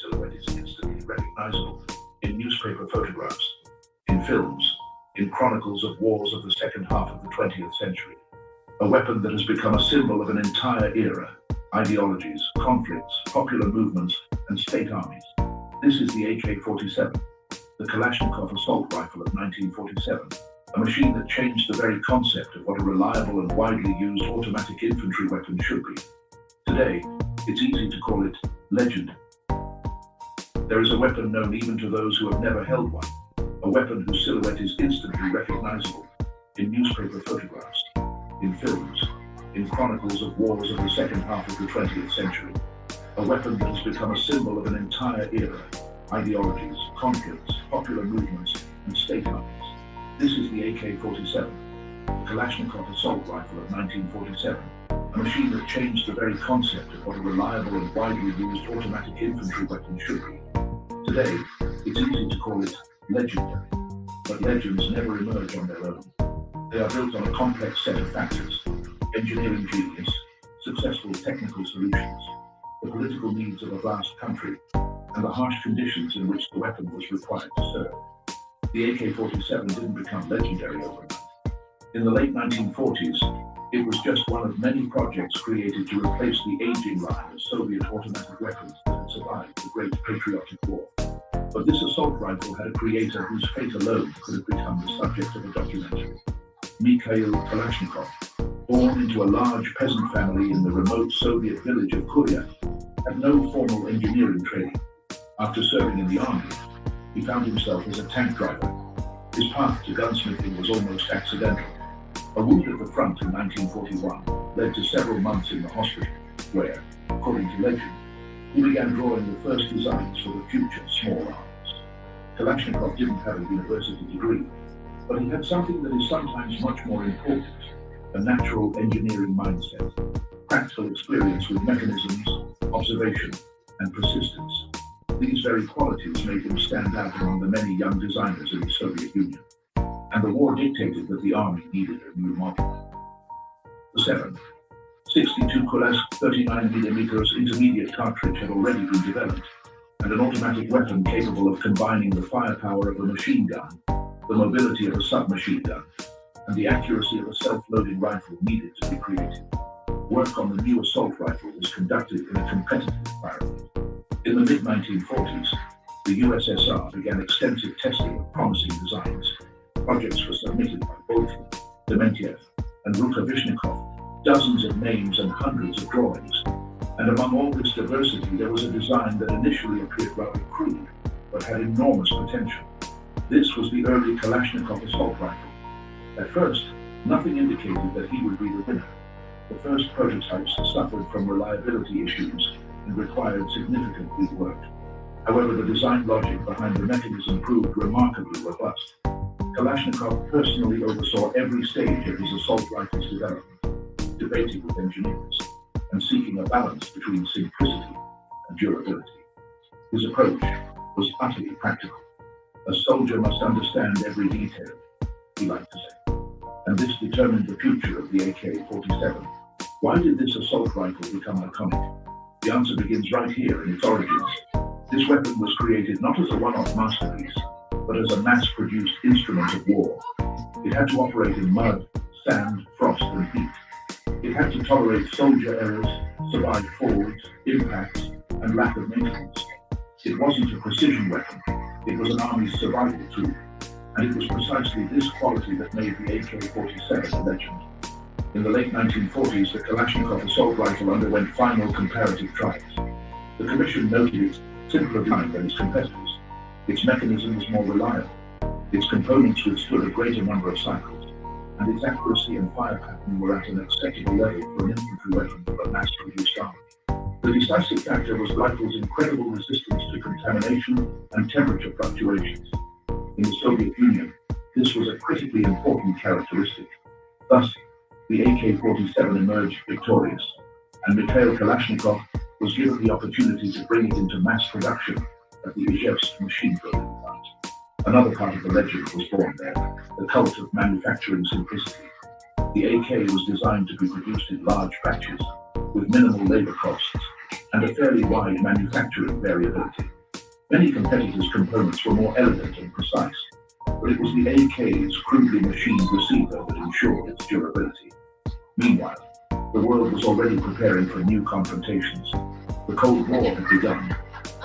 Silhouette is instantly recognizable in newspaper photographs, in films, in chronicles of wars of the second half of the 20th century. A weapon that has become a symbol of an entire era, ideologies, conflicts, popular movements, and state armies. This is the AK-47, the Kalashnikov assault rifle of 1947, a machine that changed the very concept of what a reliable and widely used automatic infantry weapon should be. Today, it's easy to call it legend. There is a weapon known even to those who have never held one, a weapon whose silhouette is instantly recognizable in newspaper photographs, in films, in chronicles of wars of the second half of the 20th century, a weapon that has become a symbol of an entire era, ideologies, conflicts, popular movements, and state armies. This is the AK-47, the Kalashnikov assault rifle of 1947, a machine that changed the very concept of what a reliable and widely used automatic infantry weapon should be. Today, it's easy to call it legendary, but legends never emerge on their own. They are built on a complex set of factors: engineering genius, successful technical solutions, the political needs of a vast country, and the harsh conditions in which the weapon was required to serve. The AK-47 didn't become legendary overnight. In the late 1940s, it was just one of many projects created to replace the aging line of Soviet automatic weapons that had survived the Great Patriotic War. But this assault rifle had a creator whose fate alone could have become the subject of a documentary. Mikhail Kalashnikov, born into a large peasant family in the remote Soviet village of Kuryak, had no formal engineering training. After serving in the army, he found himself as a tank driver. His path to gunsmithing was almost accidental. A wound at the front in 1941 led to several months in the hospital, where, according to legend, he began drawing the first designs for the future small arms. Kalashnikov didn't have a university degree, but he had something that is sometimes much more important: a natural engineering mindset, practical experience with mechanisms, observation, and persistence. These very qualities made him stand out among the many young designers in the Soviet Union, and the war dictated that the army needed a new model. The 7.62 Kursk 39mm intermediate cartridge had already been developed, and an automatic weapon capable of combining the firepower of a machine gun, the mobility of a submachine gun, and the accuracy of a self-loading rifle needed to be created. Work on the new assault rifle was conducted in a competitive environment. In the mid-1940s, the USSR began extensive testing of promising designs. Projects were submitted by Boltin, Dementiev, and Rukavishnikov, dozens of names and hundreds of drawings. And among all this diversity, there was a design that initially appeared rather crude, but had enormous potential. This was the early Kalashnikov assault rifle. At first, nothing indicated that he would be the winner. The first prototypes suffered from reliability issues and required significant rework. However, the design logic behind the mechanism proved remarkably robust. Kalashnikov personally oversaw every stage of his assault rifle's development, debating with engineers, and seeking a balance between simplicity and durability. His approach was utterly practical. A soldier must understand every detail, he liked to say. And this determined the future of the AK-47. Why did this assault rifle become iconic? The answer begins right here in its origins. This weapon was created not as a one-off masterpiece, but as a mass-produced instrument of war. It had to operate in mud, sand, frost, and heat. It had to tolerate soldier errors, survive falls, impacts, and lack of maintenance. It wasn't a precision weapon, it was an army's survival tool, and it was precisely this quality that made the AK-47 a legend. In the late 1940s, the Kalashnikov assault rifle underwent final comparative trials. The Commission noted its simpler design than its competitors. Its mechanism was more reliable, its components withstood a greater number of cycles, and its accuracy and fire pattern were at an acceptable level for an infantry weapon for a mass-produced army. The decisive factor was the rifle's incredible resistance to contamination and temperature fluctuations. In the Soviet Union, this was a critically important characteristic. Thus, the AK-47 emerged victorious, and Mikhail Kalashnikov was given the opportunity to bring it into mass production at the Ijevsk machine building plant. Another part of the legend was born there, the cult of manufacturing simplicity. The AK was designed to be produced in large batches, with minimal labor costs, and a fairly wide manufacturing variability. Many competitors' components were more elegant and precise, but it was the AK's crudely machined receiver that ensured its durability. Meanwhile, the world was already preparing for new confrontations. The Cold War had begun,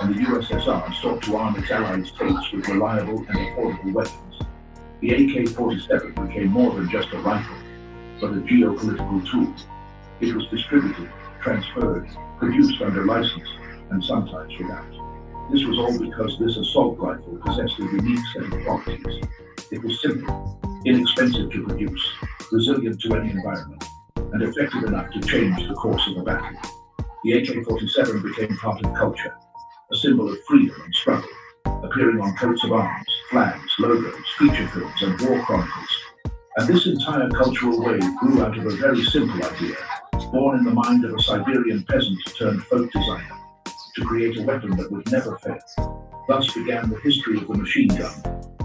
and the USSR sought to arm its allied states with reliable and affordable weapons. The AK-47 became more than just a rifle, but a geopolitical tool. It was distributed, transferred, produced under license, and sometimes without. This was all because this assault rifle possessed a unique set of qualities. It was simple, inexpensive to produce, resilient to any environment, and effective enough to change the course of a battle. The AK-47 became part of culture, a symbol of freedom and struggle, appearing on coats of arms, flags, logos, feature films, and war chronicles. And this entire cultural wave grew out of a very simple idea, born in the mind of a Siberian peasant turned folk designer, to create a weapon that would never fail. Thus began the history of the machine gun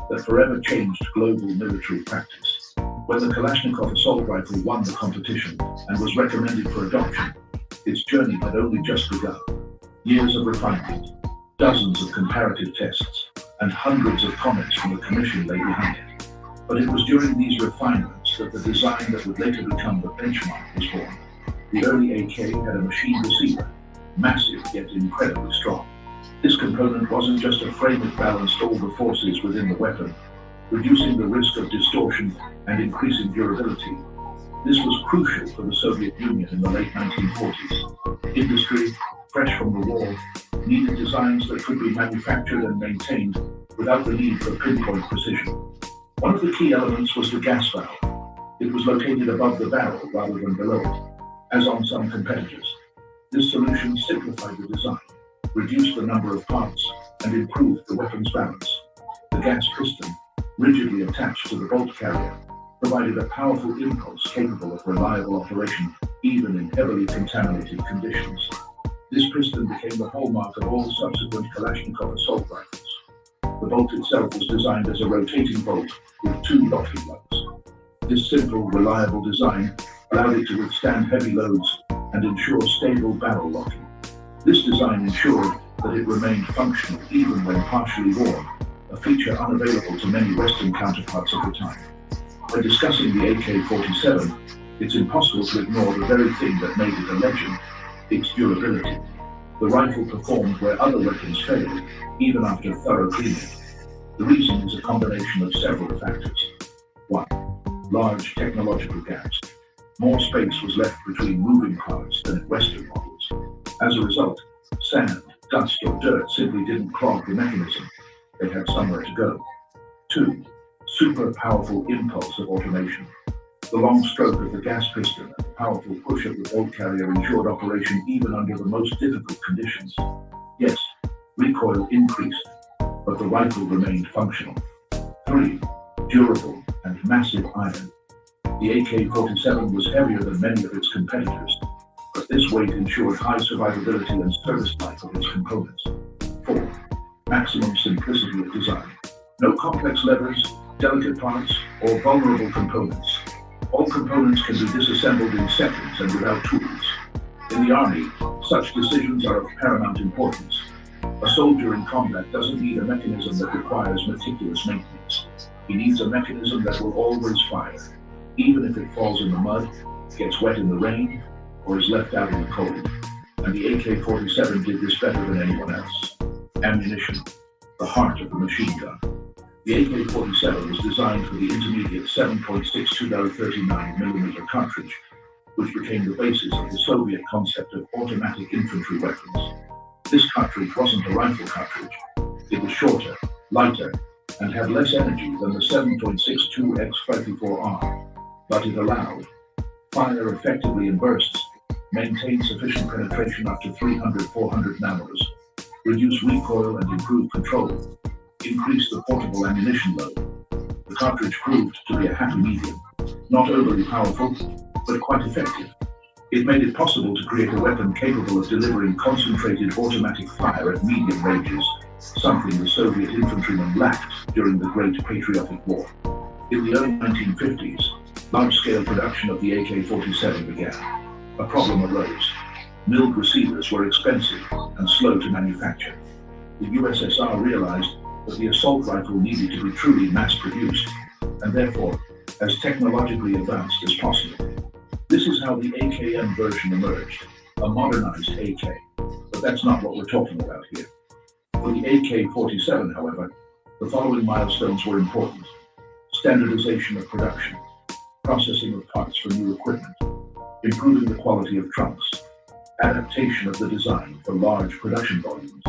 that forever changed global military practice. When the Kalashnikov assault rifle won the competition and was recommended for adoption, its journey had only just begun. Years of refinement, dozens of comparative tests, and hundreds of comments from the commission lay behind it. But it was during these refinements that the design that would later become the benchmark was born. The early AK had a machine receiver, massive yet incredibly strong. This component wasn't just a frame, it balanced all the forces within the weapon, reducing the risk of distortion and increasing durability. This was crucial for the Soviet Union in the late 1940s. Industry, fresh from the war, needed designs that could be manufactured and maintained without the need for pinpoint precision. One of the key elements was the gas valve. It was located above the barrel rather than below it, as on some competitors. This solution simplified the design, reduced the number of parts, and improved the weapon's balance. The gas piston, rigidly attached to the bolt carrier, provided a powerful impulse capable of reliable operation even in heavily contaminated conditions. This piston became the hallmark of all subsequent Kalashnikov assault rifles. The bolt itself was designed as a rotating bolt with two locking lugs. This simple, reliable design allowed it to withstand heavy loads and ensure stable barrel locking. This design ensured that it remained functional even when partially worn, a feature unavailable to many Western counterparts of the time. When discussing the AK-47, it's impossible to ignore the very thing that made it a legend: its durability. The rifle performed where other weapons failed, even after thorough cleaning. The reason is a combination of several factors. 1. Large technological gaps. More space was left between moving parts than in Western models. As a result, sand, dust, or dirt simply didn't clog the mechanism. They had somewhere to go. 2. Super powerful impulse of automation. The long stroke of the gas piston and the powerful push of the bolt carrier ensured operation even under the most difficult conditions. Yes, recoil increased, but the rifle remained functional. 3. Durable and massive iron. The AK-47 was heavier than many of its competitors, but this weight ensured high survivability and service life of its components. 4. Maximum simplicity of design. No complex levers, delicate parts, or vulnerable components. All components can be disassembled in seconds and without tools. In the Army, such decisions are of paramount importance. A soldier in combat doesn't need a mechanism that requires meticulous maintenance. He needs a mechanism that will always fire, even if it falls in the mud, gets wet in the rain, or is left out in the cold. And the AK-47 did this better than anyone else. Ammunition, the heart of the machine gun. The AK-47 was designed for the intermediate 7.62 39mm cartridge, which became the basis of the Soviet concept of automatic infantry weapons. This cartridge wasn't a rifle cartridge. It was shorter, lighter, and had less energy than the 7.62 X-54R, but it allowed fire effectively in bursts, maintain sufficient penetration up to 300-400 nanos, reduce recoil and improve control, increase the portable ammunition load. The cartridge proved to be a happy medium, not overly powerful, but quite effective. It made it possible to create a weapon capable of delivering concentrated automatic fire at medium ranges, something the Soviet infantrymen lacked during the Great Patriotic War. In the early 1950s, large-scale production of the AK-47 began. A problem arose. Milled receivers were expensive and slow to manufacture. The USSR realized that the assault rifle needed to be truly mass-produced, and therefore as technologically advanced as possible. This is how the AKM version emerged, a modernized AK. But that's not what we're talking about here. For the AK-47, however, the following milestones were important: standardization of production, processing of parts for new equipment, improving the quality of trunks, adaptation of the design for large production volumes.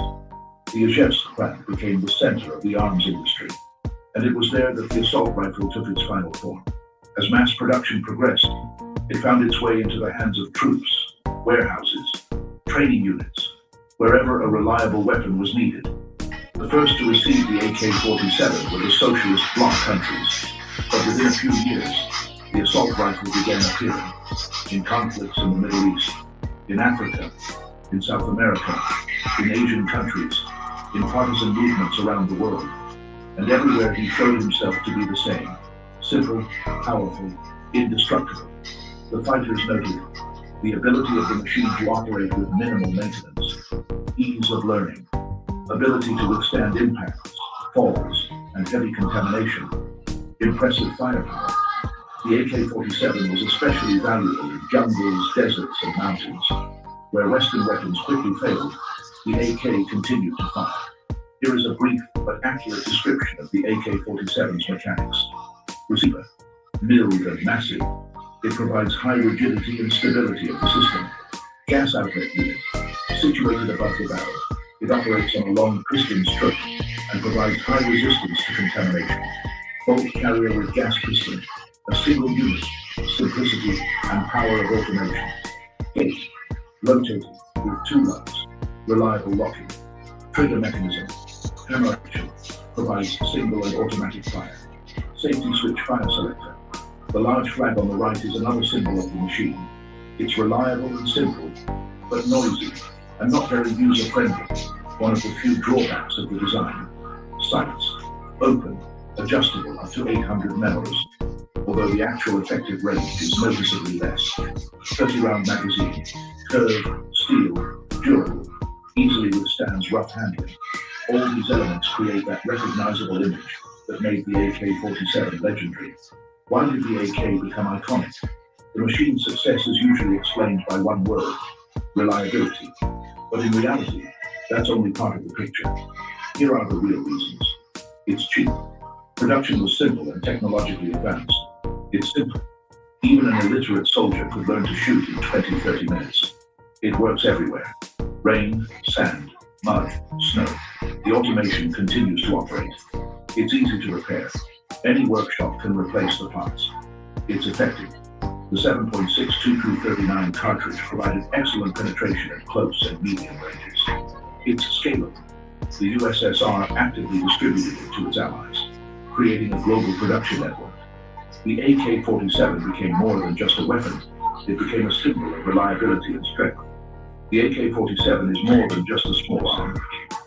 The Ijevsk plant became the center of the arms industry, and it was there that the assault rifle took its final form. As mass production progressed, it found its way into the hands of troops, warehouses, training units, wherever a reliable weapon was needed. The first to receive the AK-47 were the socialist bloc countries, but within a few years, the assault rifle began appearing in conflicts in the Middle East, in Africa, in South America, in Asian countries, in partisan movements around the world, and everywhere he showed himself to be the same: simple, powerful, indestructible. The fighters noted the ability of the machine to operate with minimal maintenance, ease of learning, ability to withstand impacts, falls, and heavy contamination, impressive firepower. The AK-47 was especially valuable in jungles, deserts, and mountains. Where Western weapons quickly failed, the AK continued to fire. Here is a brief but accurate description of the AK-47's mechanics. Receiver: milled and massive. It provides high rigidity and stability of the system. Gas outlet unit: situated above the barrel. It operates on a long piston stroke and provides high resistance to contamination. Bolt carrier with gas piston: a single unit, simplicity and power of automation. Gate: rotating with two lugs, reliable locking. Trigger mechanism: hammer action, provides single and automatic fire. Safety switch fire selector. The large flag on the right is another symbol of the machine. It's reliable and simple, but noisy and not very user-friendly. One of the few drawbacks of the design. Sights: open, adjustable up to 800 mellows, although the actual effective range is noticeably less. 30-round magazine: curved, steel, durable, easily withstands rough handling. All these elements create that recognizable image that made the AK-47 legendary. Why did the AK become iconic? The machine's success is usually explained by one word: reliability. But in reality, that's only part of the picture. Here are the real reasons. It's cheap. Production was simple and technologically advanced. It's simple. Even an illiterate soldier could learn to shoot in 20-30 minutes. It works everywhere. Rain, sand, mud, snow. The automation continues to operate. It's easy to repair. Any workshop can replace the parts. It's effective. The 7.62239 cartridge provided excellent penetration at close and medium ranges. It's scalable. The USSR actively distributed it to its allies, creating a global production network. The AK-47 became more than just a weapon. It became a symbol of reliability and strength. The AK-47 is more than just a small arm.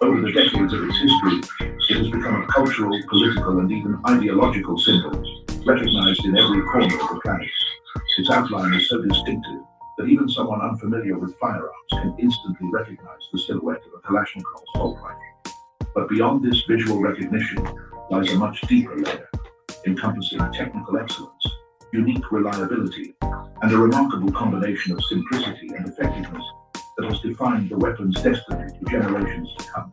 Over the decades of its history, it has become a cultural, political, and even ideological symbol, recognized in every corner of the planet. Its outline is so distinctive that even someone unfamiliar with firearms can instantly recognize the silhouette of a Kalashnikov assault rifle. But beyond this visual recognition lies a much deeper layer, encompassing technical excellence, unique reliability, and a remarkable combination of simplicity and effectiveness that has defined the weapon's destiny for generations to come.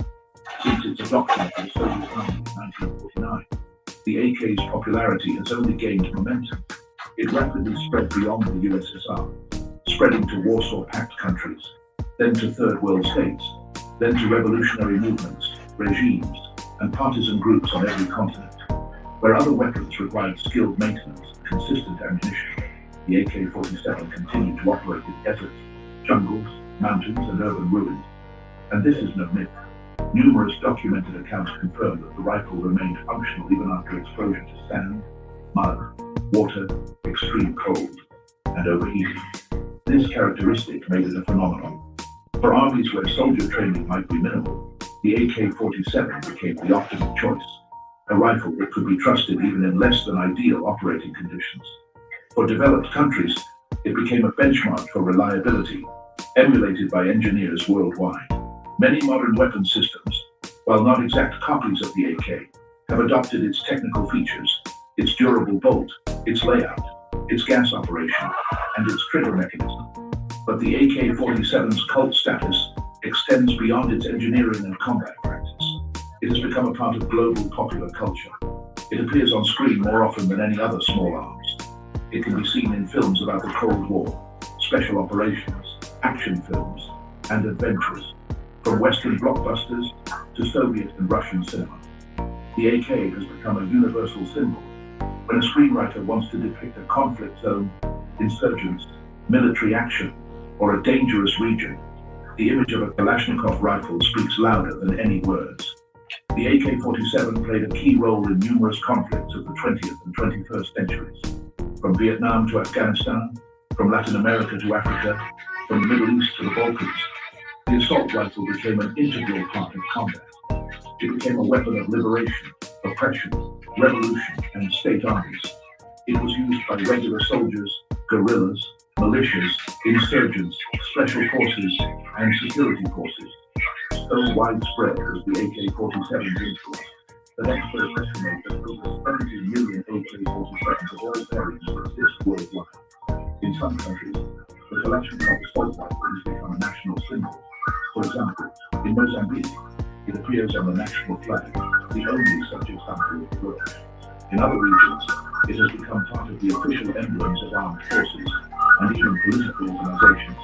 Since its adoption by the Soviet Army in 1949, the AK's popularity has only gained momentum. It rapidly spread beyond the USSR, spreading to Warsaw Pact countries, then to Third World states, then to revolutionary movements, regimes, and partisan groups on every continent. Where other weapons required skilled maintenance and consistent ammunition, the AK-47 continued to operate in deserts, jungles, mountains, and urban ruins. And this is no myth. Numerous documented accounts confirm that the rifle remained functional even after exposure to sand, mud, water, extreme cold, and overheating. This characteristic made it a phenomenon. For armies where soldier training might be minimal, the AK-47 became the optimal choice, a rifle that could be trusted even in less than ideal operating conditions. For developed countries, it became a benchmark for reliability, emulated by engineers worldwide. Many modern weapon systems, while not exact copies of the AK, have adopted its technical features, its durable bolt, its layout, its gas operation, and its trigger mechanism. But the AK-47's cult status extends beyond its engineering and combat practice. It has become a part of global popular culture. It appears on screen more often than any other small arms. It can be seen in films about the Cold War, special operations, action films, and adventures, from Western blockbusters to Soviet and Russian cinema. The AK has become a universal symbol. When a screenwriter wants to depict a conflict zone, insurgents, military action, or a dangerous region, the image of a Kalashnikov rifle speaks louder than any words. The AK-47 played a key role in numerous conflicts of the 20th and 21st centuries, from Vietnam to Afghanistan, from Latin America to Africa, from the Middle East to the Balkans. The assault rifle became an integral part of combat. It became a weapon of liberation, oppression, revolution, and state armies. It was used by regular soldiers, guerrillas, militias, insurgents, special forces, and security forces. So widespread was the AK-47's influence that experts estimate that over 70 million AK-47s of all variants exist worldwide. In some countries, the Kalashnikov assault rifle has become a national symbol. For example, in Mozambique, it appears on the national flag, the only such example of the world. In other regions, it has become part of the official emblems of armed forces and even political organizations.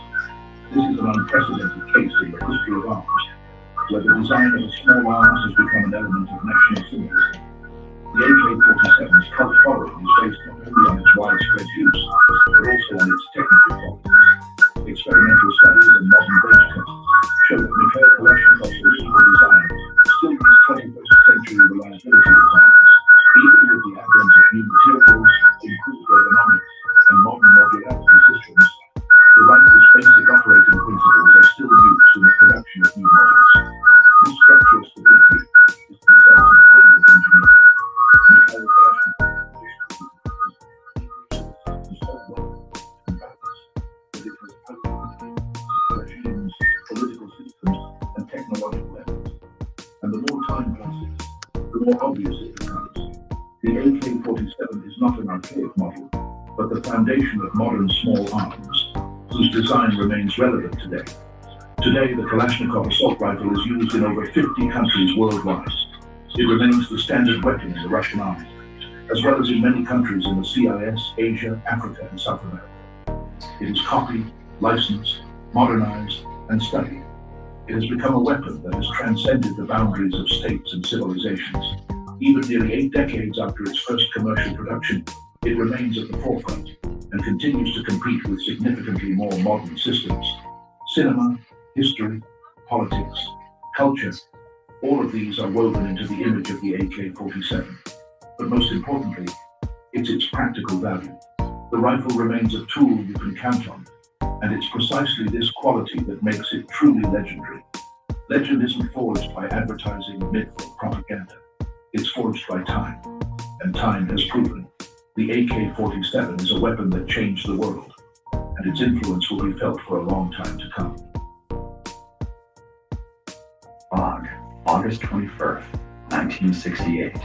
This is an unprecedented case in the history of arms, where the design of a small arms has become an element of national symbolism. The AK-47's cult following is based not only on its widespread use, but also on its technical qualities. Experimental studies and modern bench tests show that Mikhail Kalashnikov's original design still meets 21st century reliability requirements, even with the advent of new materials, improved ergonomics, and modern modularity systems. The rifle's basic operating principles are still used in the production of new models. This structural stability is the result of brilliant engineering. Mikhail Kalashnikov political systems, and technological efforts. And the more time passes, the more obvious it becomes. The AK-47 is not an archaic model, but the foundation of modern small arms, whose design remains relevant today. Today, the Kalashnikov assault rifle is used in over 50 countries worldwide. It remains the standard weapon in the Russian army, as well as in many countries in the CIS, Asia, Africa, and South America. It is copied, licensed, modernized, and studied. It has become a weapon that has transcended the boundaries of states and civilizations. Even nearly 8 decades after its first commercial production, it remains at the forefront and continues to compete with significantly more modern systems. Cinema, history, politics, culture, all of these are woven into the image of the AK-47. But most importantly, it's its practical value. The rifle remains a tool you can count on, and it's precisely this quality that makes it truly legendary. Legend isn't forged by advertising, myth, or propaganda. It's forged by time, and time has proven the AK-47 is a weapon that changed the world, and its influence will be felt for a long time to come. Prague, August 21st, 1968.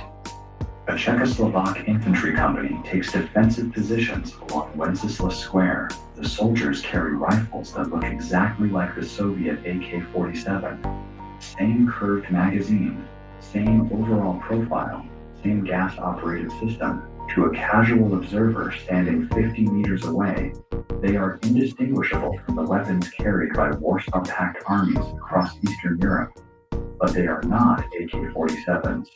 A Czechoslovak infantry company takes defensive positions along Wenceslas Square. The soldiers carry rifles that look exactly like the Soviet AK-47. Same curved magazine, same overall profile, same gas-operated system. To a casual observer standing 50 meters away, they are indistinguishable from the weapons carried by Warsaw Pact armies across Eastern Europe. But they are not AK-47s.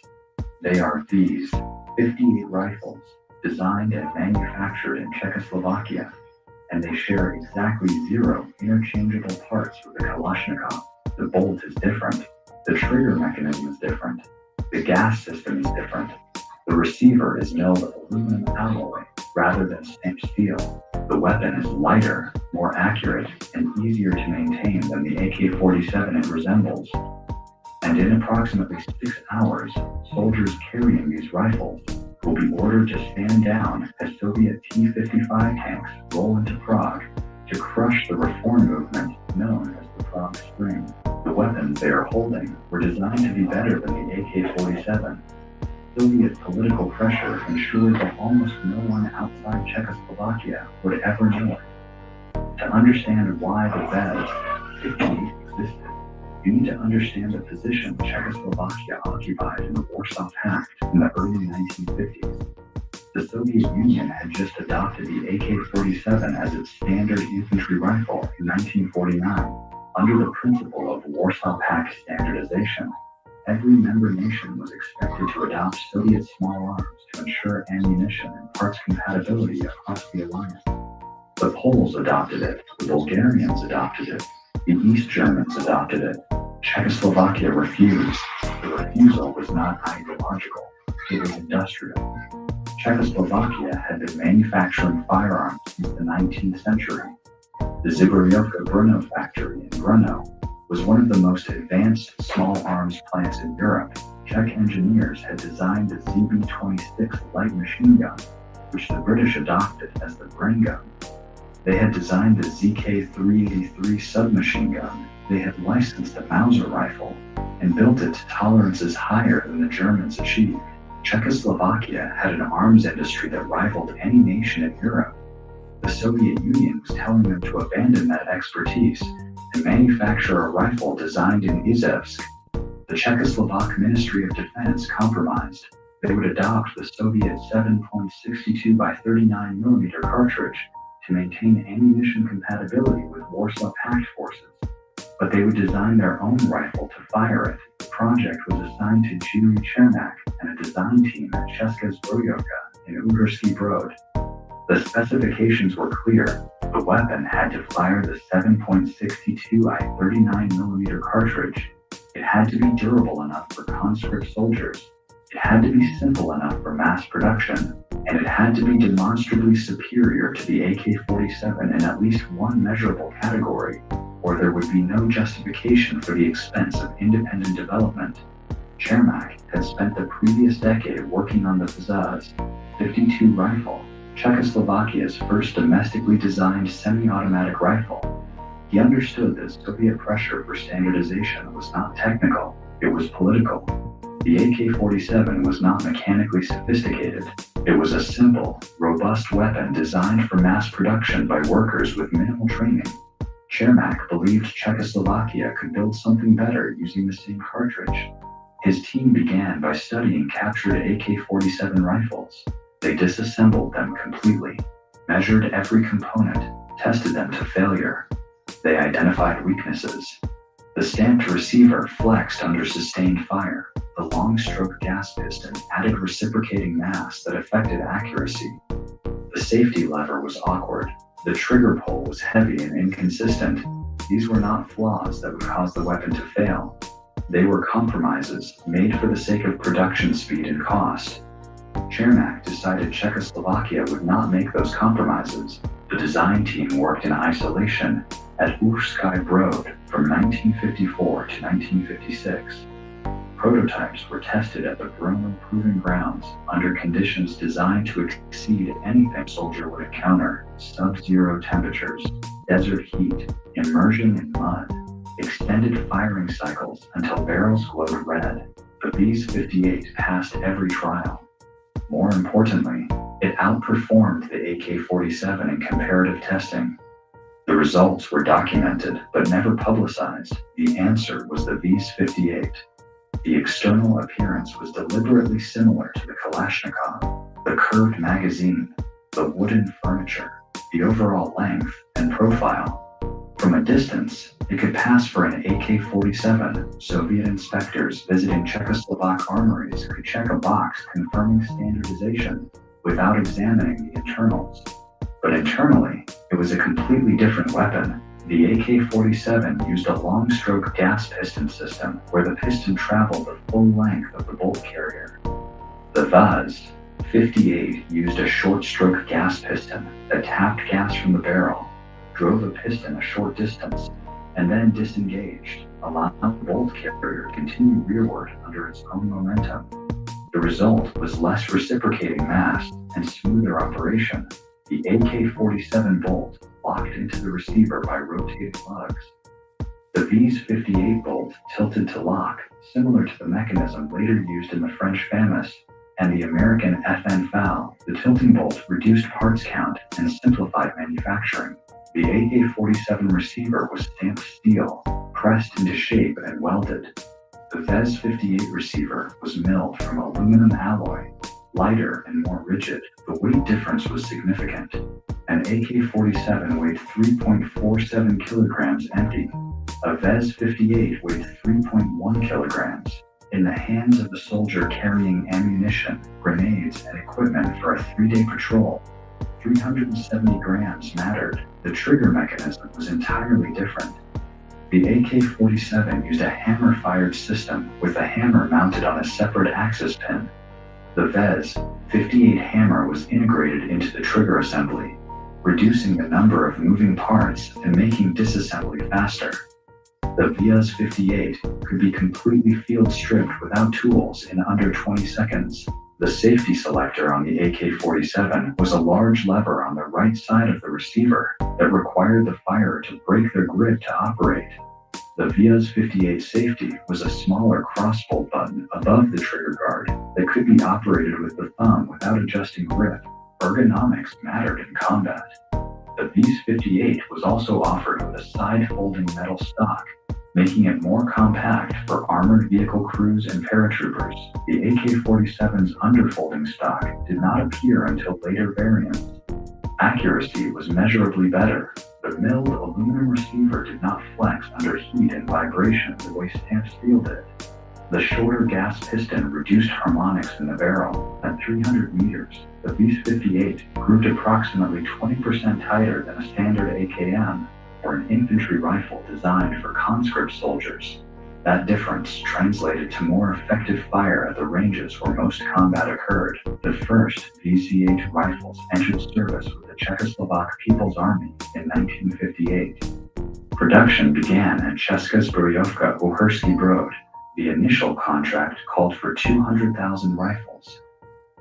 They are these 58 rifles, designed and manufactured in Czechoslovakia, and they share exactly 0 interchangeable parts with the Kalashnikov. The bolt is different, the trigger mechanism is different, the gas system is different, the receiver is milled of aluminum alloy, rather than stamped steel. The weapon is lighter, more accurate, and easier to maintain than the AK-47 it resembles. And in approximately 6 hours, soldiers carrying these rifles will be ordered to stand down as Soviet T-55 tanks roll into Prague to crush the reform movement known as the Prague Spring. The weapons they are holding were designed to be better than the AK-47. Soviet political pressure ensured that almost no one outside Czechoslovakia would ever know it. To understand why the Vaz 58 existed, you need to understand the position Czechoslovakia occupied in the Warsaw Pact in the early 1950s. The Soviet Union had just adopted the AK-47 as its standard infantry rifle in 1949. Under the principle of Warsaw Pact standardization, every member nation was expected to adopt Soviet small arms to ensure ammunition and parts compatibility across the alliance. The Poles adopted it, the Bulgarians adopted it, the East Germans adopted it. Czechoslovakia refused. The refusal was not ideological, it was industrial. Czechoslovakia had been manufacturing firearms since the 19th century. The Zbrojovka Brno factory in Brno was one of the most advanced small arms plants in Europe. Czech engineers had designed the ZB-26 light machine gun, which the British adopted as the Bren gun. They had designed the ZK-383 submachine gun. They had licensed the Mauser rifle and built it to tolerances higher than the Germans achieved. Czechoslovakia had an arms industry that rivaled any nation in Europe. The Soviet Union was telling them to abandon that expertise and manufacture a rifle designed in Izhevsk. The Czechoslovak Ministry of Defense compromised. They would adopt the Soviet 7.62 by 39mm cartridge to maintain ammunition compatibility with Warsaw Pact forces, but they would design their own rifle to fire it. The project was assigned to Jiri Chermak and a design team at Česká Zbrojovka in Uherský Brod. The specifications were clear. The weapon had to fire the 7.62 by 39mm cartridge. It had to be durable enough for conscript soldiers. It had to be simple enough for mass production, and it had to be demonstrably superior to the AK-47 in at least one measurable category, or there would be no justification for the expense of independent development. Chermak had spent the previous decade working on the Vaz 52 rifle, Czechoslovakia's first domestically designed semi-automatic rifle. He understood that Soviet pressure for standardization was not technical, it was political. The AK-47 was not mechanically sophisticated. It was a simple, robust weapon designed for mass production by workers with minimal training. Chermak believed Czechoslovakia could build something better using the same cartridge. His team began by studying captured AK-47 rifles. They disassembled them completely, measured every component, tested them to failure. They identified weaknesses. The stamped receiver flexed under sustained fire. The long-stroke gas piston added reciprocating mass that affected accuracy. The safety lever was awkward. The trigger pull was heavy and inconsistent. These were not flaws that would cause the weapon to fail. They were compromises made for the sake of production speed and cost. Chermak decided Czechoslovakia would not make those compromises. The design team worked in isolation at Uherský Brod from 1954 to 1956. Prototypes were tested at the Brno Proving Grounds under conditions designed to exceed anything a soldier would encounter: sub-zero temperatures, desert heat, immersion in mud, extended firing cycles until barrels glowed red. The Vaz-58 passed every trial. More importantly, it outperformed the AK-47 in comparative testing. The results were documented but never publicized. The answer was the Vaz-58. The external appearance was deliberately similar to the Kalashnikov: the curved magazine, the wooden furniture, the overall length and profile. From a distance, it could pass for an AK-47. Soviet inspectors visiting Czechoslovak armories could check a box confirming standardization without examining the internals. But internally, it was a completely different weapon. The AK-47 used a long-stroke gas piston system where the piston traveled the full length of the bolt carrier. The Vaz 58 used a short-stroke gas piston that tapped gas from the barrel, drove the piston a short distance, and then disengaged, allowing the bolt carrier to continue rearward under its own momentum. The result was less reciprocating mass and smoother operation. The AK-47 bolt locked into the receiver by rotating lugs. The V's 58 bolt tilted to lock, similar to the mechanism later used in the French FAMAS and the American FN FAL. The tilting bolt reduced parts count and simplified manufacturing. The AK-47 receiver was stamped steel, pressed into shape and welded. The Vez 58 receiver was milled from aluminum alloy, lighter and more rigid. The weight difference was significant. An AK-47 weighed 3.47 kilograms empty. A Vez 58 weighed 3.1 kilograms. In the hands of the soldier carrying ammunition, grenades, and equipment for a 3-day patrol, 370 grams mattered. The trigger mechanism was entirely different. The AK-47 used a hammer-fired system with the hammer mounted on a separate axis pin. The Vez 58 hammer was integrated into the trigger assembly, reducing the number of moving parts and making disassembly faster. The Vez 58 could be completely field stripped without tools in under 20 seconds. The safety selector on the AK-47 was a large lever on the right side of the receiver that required the firer to break their grip to operate. The Vez 58 safety was a smaller cross-bolt button above the trigger guard that could be operated with the thumb without adjusting grip. Ergonomics mattered in combat. The Vez 58 was also offered with a side-folding metal stock, making it more compact for armored vehicle crews and paratroopers. The AK-47's underfolding stock did not appear until later variants. Accuracy was measurably better. The milled aluminum receiver did not flex under heat and vibration the way stamped steel did. The shorter gas piston reduced harmonics in the barrel. At 300 meters, the Vez 58 proved approximately 20% tighter than a standard AKM, or an infantry rifle designed for conscript soldiers. That difference translated to more effective fire at the ranges where most combat occurred. The first VZ-8 rifles entered service with the Czechoslovak People's Army in 1958. Production began at Česká zbrojovka Uherský Brod. The initial contract called for 200,000 rifles.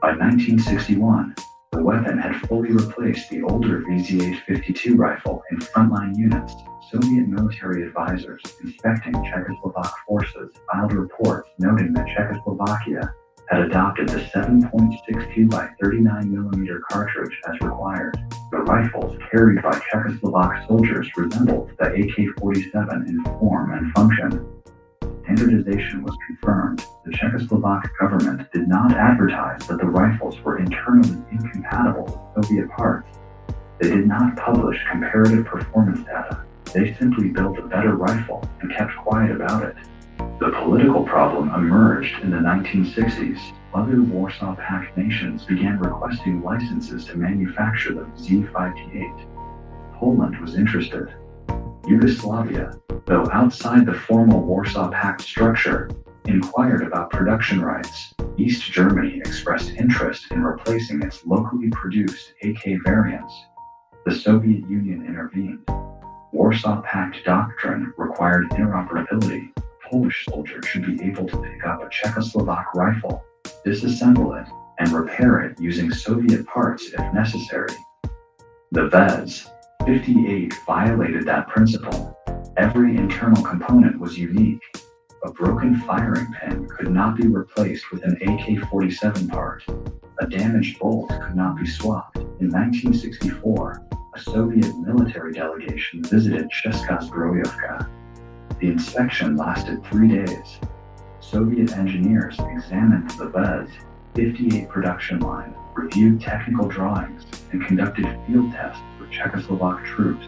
By 1961, the weapon had fully replaced the older VZ-8 rifle in frontline units. Soviet military advisors inspecting Czechoslovak forces filed reports noting that Czechoslovakia had adopted the 7.62 by 39mm cartridge as required. The rifles carried by Czechoslovak soldiers resembled the AK-47 in form and function. Standardization was confirmed. The Czechoslovak government did not advertise that the rifles were internally incompatible with Soviet parts. They did not publish comparative performance data. They simply built a better rifle and kept quiet about it. The political problem emerged in the 1960s. Other Warsaw Pact nations began requesting licenses to manufacture the Z-58. Poland was interested. Yugoslavia, though outside the formal Warsaw Pact structure, inquired about production rights. East Germany expressed interest in replacing its locally produced AK variants. The Soviet Union intervened. Warsaw Pact doctrine required interoperability. A Polish soldier should be able to pick up a Czechoslovak rifle, disassemble it, and repair it using Soviet parts if necessary. The Vez 58 violated that principle. Every internal component was unique. A broken firing pin could not be replaced with an AK-47 part. A damaged bolt could not be swapped. In 1964, a Soviet military delegation visited Česká zbrojovka. The inspection lasted 3 days. Soviet engineers examined the Vez 58 production line, reviewed technical drawings, and conducted field tests with Czechoslovak troops.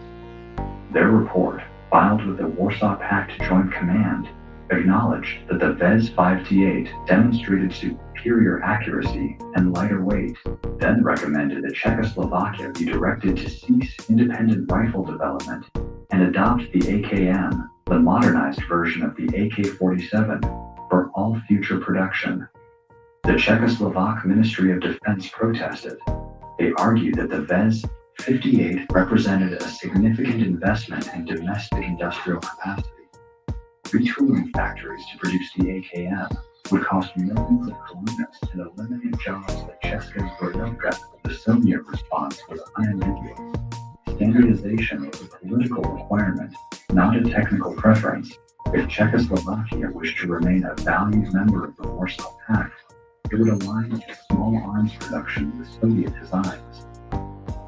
Their report, filed with the Warsaw Pact Joint Command, acknowledged that the Vez 58 demonstrated superior accuracy and lighter weight, then recommended that Czechoslovakia be directed to cease independent rifle development and adopt the AKM, the modernized version of the AK-47, for all future production. The Czechoslovak Ministry of Defense protested. They argued that the VEZ-58 represented a significant investment in domestic industrial capacity. Retooling factories to produce the AKM would cost millions of kronas and eliminate jobs like Česká Zbrojovka. The Soviet response was unambiguous. Standardization was a political requirement, not a technical preference. If Czechoslovakia wished to remain a valued member of the Warsaw Pact, it would align its small arms production with Soviet designs.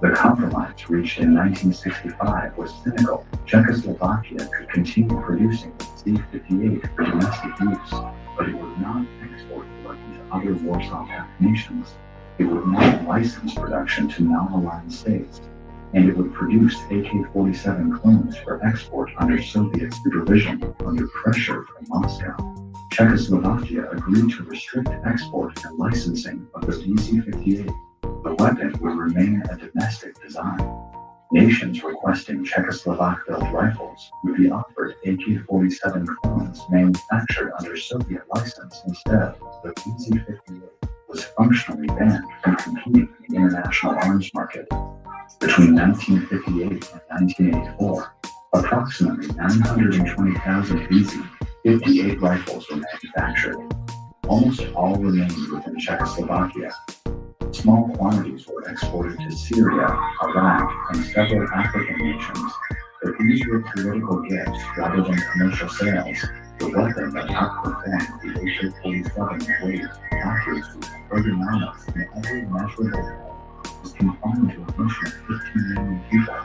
The compromise reached in 1965 was cynical. Czechoslovakia could continue producing the Z-58 for domestic use, but it would not export to like these other Warsaw Pact nations. It would not license production to non-aligned states, and it would produce AK-47 clones for export under Soviet supervision under pressure from Moscow. Czechoslovakia agreed to restrict export and licensing of the VZ-58. The weapon would remain a domestic design. Nations requesting Czechoslovak-built rifles would be offered AK-47 clones manufactured under Soviet license instead. The VZ-58 was functionally banned from competing in the international arms market. Between 1958 and 1984, approximately 920,000 VZ-58 rifles were manufactured. Almost all remained within Czechoslovakia. Small quantities were exported to Syria, Iraq, and several African nations, but these were political gifts rather than commercial sales. The weapon that outperformed the AK-47 weight, accuracy, and ergonomics in every measurable way was confined to a mission of 15 million people.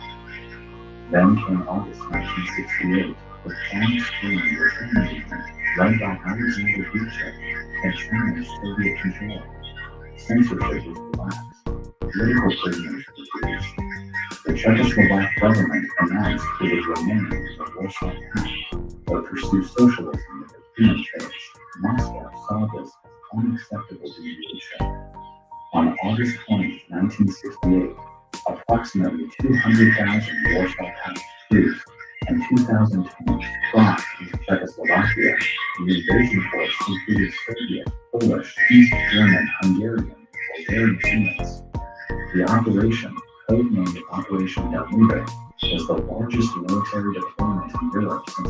Then came August 1968, with China's spring reform movement led by Alexander Dubček that challenged Soviet control. Censorship was relaxed. Political prisoners were released. The Czechoslovak government announced it would remain in the Warsaw Pact, but pursue socialism with a human face. Moscow saw this as unacceptable deviation. On August 20, 1968, approximately 200,000 Warsaw Pact troops and 2,000 tanks crossed into Czechoslovakia. The invasion force included Soviet, Polish, East German, Hungarian, and Bulgarian units. The operation, codenamed Operation Danube, was the largest military deployment in Europe since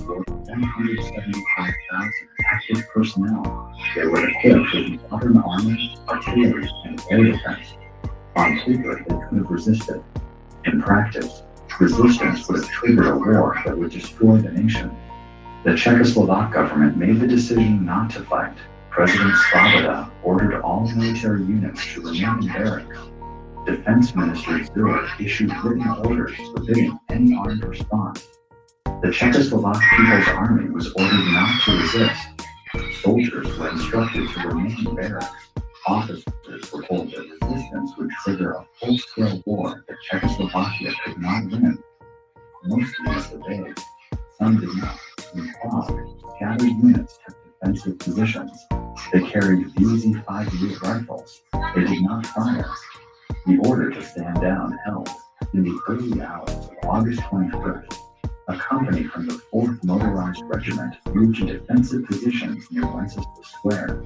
175,000 active personnel. They were equipped with modern armor, artillery, and air defense. On paper, they could have resisted. In practice, resistance would have triggered a war that would destroy the nation. The Czechoslovak government made the decision not to fight. President Svoboda ordered all military units to remain in barracks. Defense Minister Zurich issued written orders forbidding any armed response. The Czechoslovak People's Army was ordered not to resist. Soldiers were instructed to remain in barracks. Officers were told that resistance would trigger a full-scale war that Czechoslovakia could not win. Most units obeyed. Some did not. In Prague, scattered units took defensive positions. They carried VZ-58 rifles. They did not fire. The order to stand down held. In the early hours of August 21st, a company from the 4th Motorized Regiment moved to defensive positions near Wenceslas Square.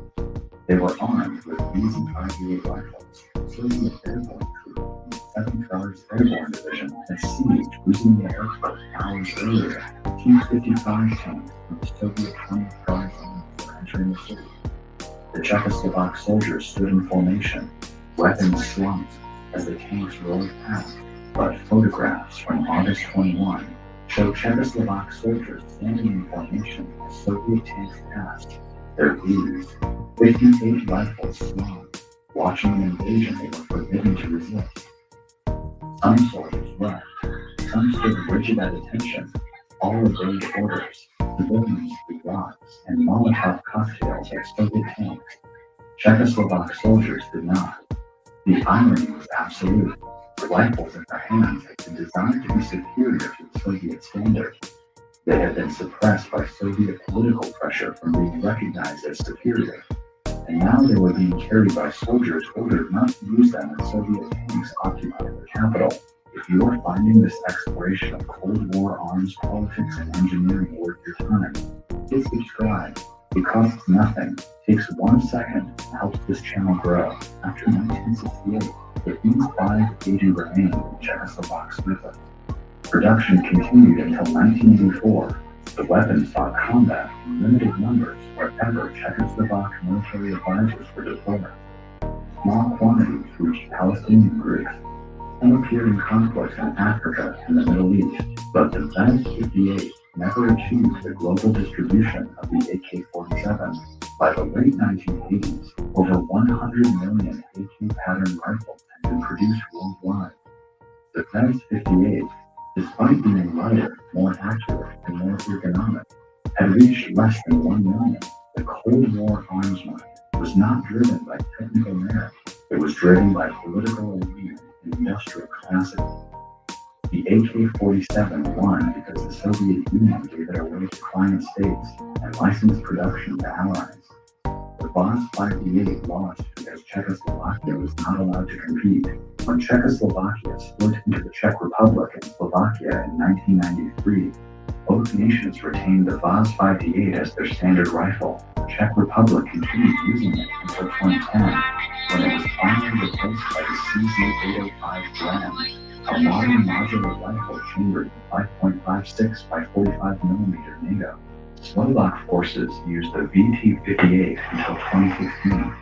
They were armed with VZ-58 rifles. Soviet airborne troops from the 7th Guards Airborne Division had seized Gruzny Airport hours earlier. T-55 tanks from the Soviet 20th Guards were entering the city. The Czechoslovak soldiers stood in formation, weapons slumped as the tanks rolled past, but photographs from August 21 show Czechoslovak soldiers standing in formation as Soviet tanks passed. Their VZ-58 rifles swung. Watching an invasion, they were forbidden to resist. Some soldiers left. Some stood rigid at attention. All obeyed orders. Civilians threw rocks and Molotov cocktails at Soviet tanks. Czechoslovak soldiers did not. The irony was absolute. The rifles in their hands had been designed to be superior to the Soviet standard. They had been suppressed by Soviet political pressure from being recognized as superior, and now they were being carried by soldiers ordered not to use them as Soviet tanks occupied the capital. If you are finding this exploration of Cold War arms politics and engineering worth your time, Hit subscribe. It costs nothing, takes 1 second, and helps this channel grow. After 1968, the B-5 agent remained in Czechoslovak surface. Production continued until 1984. The weapon saw combat in limited numbers wherever Czechoslovak military advisors were deployed. Small quantities reached Palestinian groups. Some appeared in conflicts in Africa and the Middle East, but the Vaz-58 never achieved the global distribution of the AK-47. By the late 1980s, over 100 million AK pattern rifles had been produced worldwide. The Vaz-58, despite being lighter, more accurate, and more ergonomic, had reached less than 1 million. The Cold War arms market was not driven by technical merit, it was driven by political elite and industrial capacity. The AK-47 won because the Soviet Union gave it away to client states and licensed production to allies. The Vaz-58 lost because Czechoslovakia was not allowed to compete. When Czechoslovakia split into the Czech Republic and Slovakia in 1993, both nations retained the Vaz-58 as their standard rifle. The Czech Republic continued using it until 2010, when it was finally replaced by the CZ-805 Gram, a modern modular rifle chambered in 5.56 by 45mm NATO. Slovak forces used the VT-58 until 2016.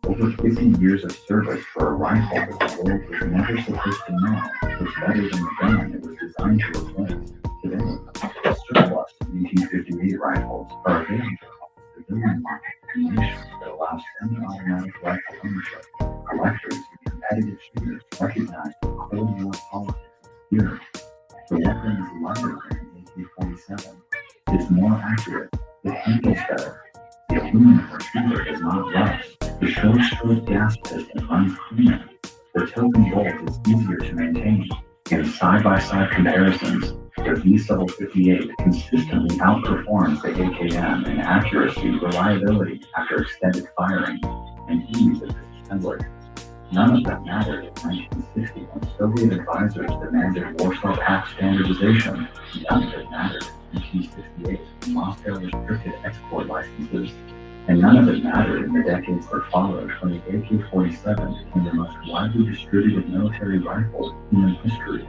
Over 50 years of service for a rifle that the world was never supposed to know was better than the gun it was designed to replace. Today, the surplus VT-58 rifles are available on the civilian market in nations that allow semi-automatic rifle ownership. Collectors and competitive shooters recognize the Cold War politics and spirit. The weapon is lighter than an AK-47. It's more accurate. It handles better. The aluminum receiver is not rust. The short-stroke gas piston runs cleaner. The token bolt is easier to maintain. In side-by-side comparisons, the V-58 consistently outperforms the AKM in accuracy, reliability after extended firing, and ease of disassembly. None of that mattered in 1960 when Soviet advisors demanded Warsaw Pact standardization. None of it mattered in 1968 when Moscow restricted export licenses. And none of it mattered in the decades that followed when the AK-47 became the most widely distributed military rifle in human history,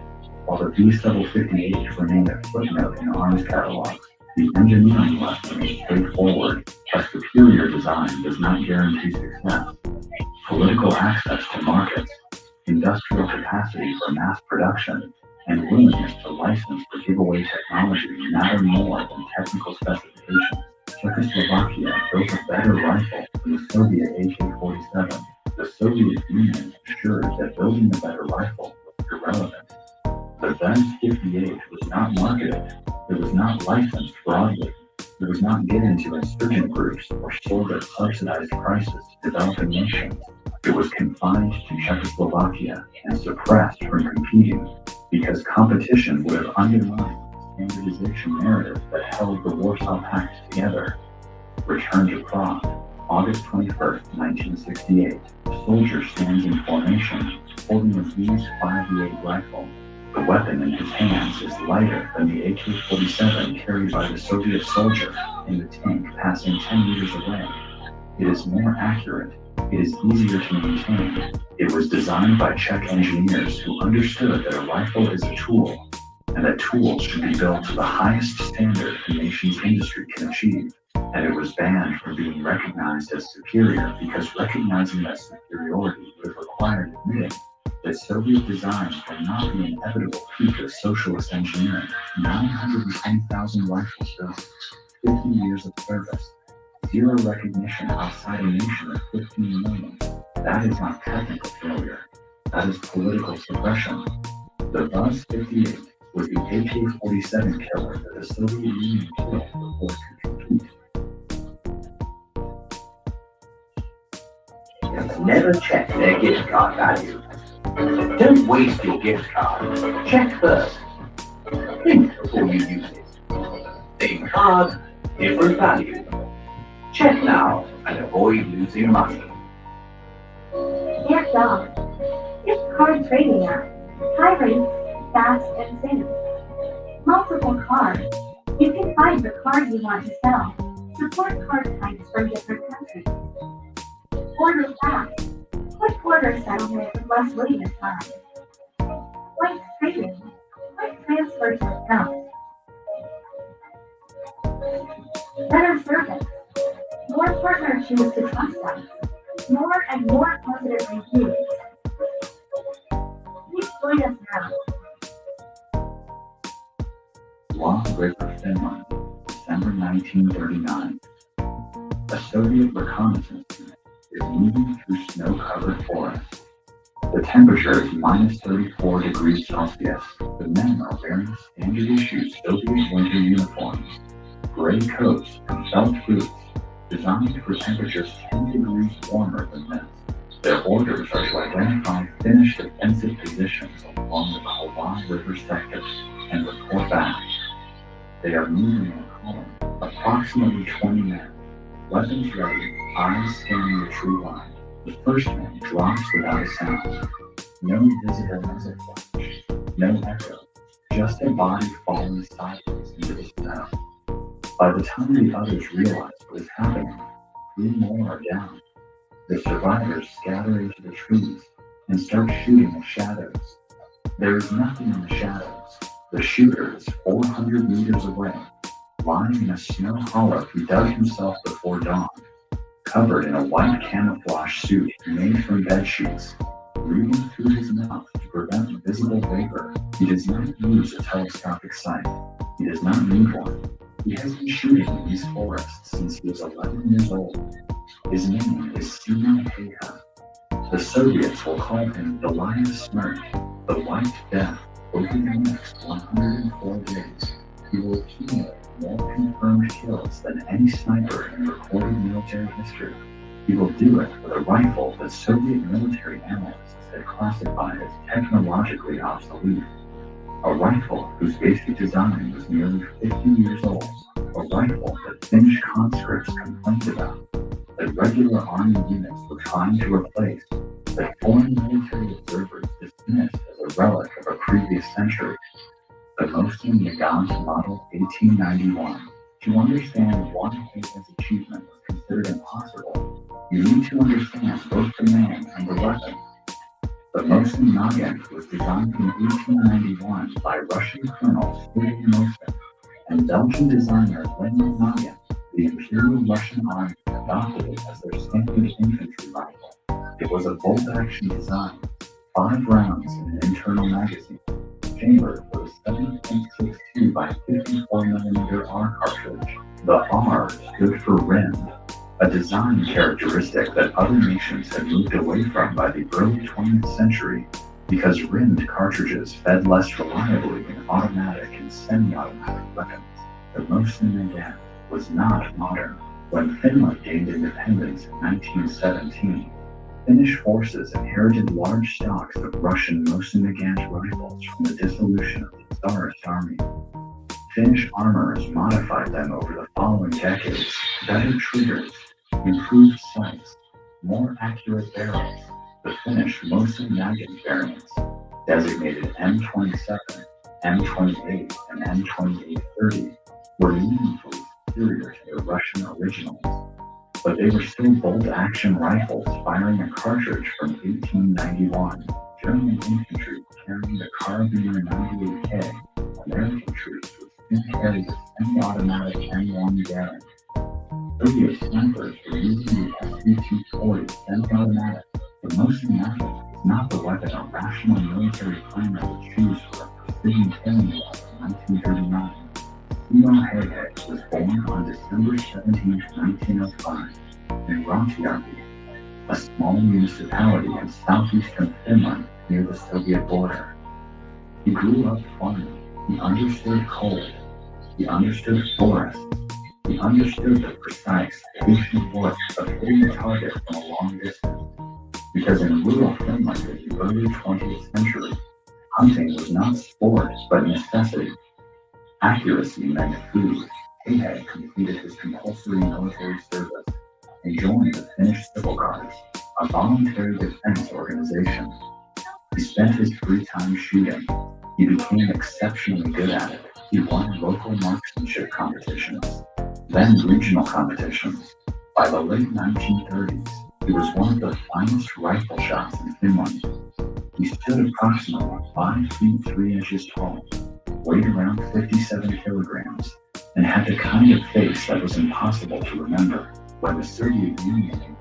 while the V-58 remained a footnote in arms catalogs. The engineering lesson is straightforward. A superior design does not guarantee success. Political access to markets, industrial capacity for mass production, and willingness to license or give away technology matter more than technical specifications. Czechoslovakia built a better rifle than the Soviet AK-47. The Soviet Union assured that building a better rifle was irrelevant. The Vaz-58 was not marketed. It was not licensed broadly. It was not given to insurgent groups or sold at subsidized prices to developing nations. It was confined to Czechoslovakia and suppressed from competing because competition would have undermined the standardization narrative that held the Warsaw Pact together. Return to Prague, August 21st, 1968. A soldier stands in formation, holding a V-58 rifle. The weapon in his hands is lighter than the AK-47 carried by the Soviet soldier in the tank passing 10 meters away. It is more accurate. It is easier to maintain. It was designed by Czech engineers who understood that a rifle is a tool, and that tools should be built to the highest standard the nation's industry can achieve. And it was banned from being recognized as superior because recognizing that superiority would have required admitting that Soviet designs were not the inevitable peak of socialist engineering. 910,000 rifles built, 50 years of service, zero recognition outside a nation of 15 million. That is not technical failure. That is political suppression. The Vaz-58 was the AK-47 killer that the Soviet Union killed before it could compete. Never check their gift card value. Don't waste your gift card. Check first. Think before you use it. Same card, different value. Check now and avoid losing money. Dear Dog, gift card trading app. High rates, fast and safe. Multiple cards. You can find the card card you want to sell. Support card types from different countries. Order fast. Quick order settlement with less waiting time. Like trading. Quick transfer to account. Better service. More partners choose to trust us. More and more positive reviews. Please join us now. Long River, Finland, December 1939. A Soviet reconnaissance unit is moving through snow-covered forests. The temperature is minus 34 degrees Celsius. The men are wearing standard-issue Soviet winter uniforms, gray coats and felt boots, designed for temperatures 10 degrees warmer than this. Their orders are to identify Finnish defensive positions along the Kalwa River sector and report back. They are moving in a column, approximately 20 men, weapons ready, eyes scanning the tree line. The first man drops without a sound. No visible muzzle flash, no echo, just a body falling sideways into the snow. By the time the others realize what is happening, 3 more are down. The survivors scatter into the trees and start shooting at shadows. There is nothing in the shadows. The shooter is 400 meters away, lying in a snow hollow he dug himself before dawn, covered in a white camouflage suit made from bed sheets. Breathing through his mouth to prevent visible vapor, he does not use a telescopic sight. He does not need one. He has been shooting in these forests since he was 11 years old. His name is Sima Heiha. The Soviets will call him the Lion Smirk, the White Death. Over the next 104 days, he will accumulate more confirmed kills than any sniper in recorded military history. He will do it with a rifle that Soviet military analysts had classified as technologically obsolete. A rifle whose basic design was nearly 50 years old. A rifle that Finnish conscripts complained about, that regular army units were trying to replace, that foreign military observers dismissed as a relic of a previous century. The Mosin Nagant Model 1891. To understand why Heiha's achievement was considered impossible, you need to understand both the man and the weapon. The Mosin Nagant was designed in 1891 by Russian Colonel Sergei Mosin and Belgian designer Leonid Nagant. The Imperial Russian Army adopted it as their standard infantry rifle. It was a bolt-action design, 5 rounds in an internal magazine, chambered with a 7.62 by 54mm R cartridge. The R stood for Rind, a design characteristic that other nations had moved away from by the early 20th century because Rind cartridges fed less reliably in automatic and semi-automatic weapons. The Mosin Nagant was not modern. When Finland gained independence in 1917, Finnish forces inherited large stocks of Russian Mosin Nagant rifles from the dissolution of the Tsarist army. Finnish armorers modified them over the following decades. Better triggers, improved sights, more accurate barrels. The Finnish Mosin Nagant variants, designated M27, M28, and M2830, were meaningfully superior to their Russian originals. But they were still bolt-action rifles firing a cartridge from 1891. German infantry carrying the Karabiner 98K. American troops would soon carry the semi-automatic M1 Garand. Soviet snipers were using the SV-240 semi-automatic. The Mosin Nagant is not the weapon a rational military planner would choose for a precision killing device in 1939. Simo Heiha was born on December 17, 1905, in Rautjärvi, a small municipality in southeastern Finland near the Soviet border. He grew up farming. He understood cold. He understood forests. He understood the precise, patient work of hitting a target from a long distance. Because in rural Finland in the early 20th century, hunting was not sport but necessity. Accuracy meant food. Heiha completed his compulsory military service and joined the Finnish Civil Guards, a voluntary defense organization. He spent his free time shooting. He became exceptionally good at it. He won local marksmanship competitions, then regional competitions. By the late 1930s, he was one of the finest rifle shots in Finland. He stood approximately 5 feet 3 inches tall, weighed around 57 kilograms, and had the kind of face that was impossible to remember when the Soviet Union